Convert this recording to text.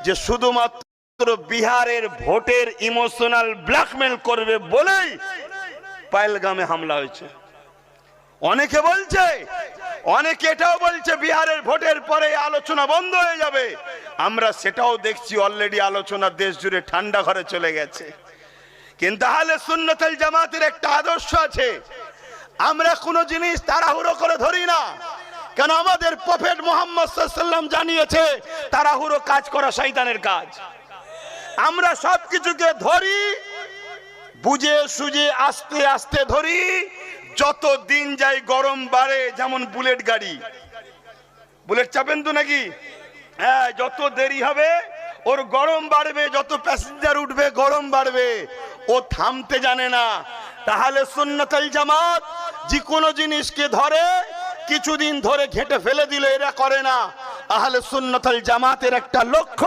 যে শুধুমাত্র বিহারের ভোটের ইমোশনাল ব্ল্যাকমেল করবে বলেই পহেলগামে হামলা হয়েছে। অনেকে বলছে, অনেকে এটাও বলছে বিহারের ভোটের পরে আলোচনা বন্ধ হয়ে যাবে। আমরা সেটাও দেখছি, অলরেডি আলোচনা দেশ জুড়ে ঠান্ডা ঘরে চলে গেছে। কিন্তু আহলে সুন্নাত ওয়াল জামাতের একটা আদর্শ আছে, আমরা কোনো জিনিস তাড়াহুড়ো করে ধরি না। কেন? আমাদের প্রফেট মুহাম্মদ সাল্লাল্লাহু আলাইহি ওয়াসাল্লাম জানিয়েছে তাড়াহুড়ো কাজ করা শয়তানের কাজ। আমরা সবকিছুকে ধরি, বুঝে সুঝে আস্তে আস্তে ধরি। যত দিন যায় গরম বাড়ে, যেমন বুলেট গাড়ি, বুলেট চাপেন তো নাকি? হ্যাঁ, যত দেরি হবে ওর গরম বাড়বে, যত প্যাসেঞ্জার উঠবে গরম বাড়বে, ও থামতে জানে না। তাহলে সুন্নাত ওয়াল জামাত যে কোনো জিনিসকে ধরে কিছুদিন ধরে ঘেঁটে ফেলে দিলে এরা করে না। আহলে সুন্নাত ওয়াল জামাতের একটা লক্ষ্য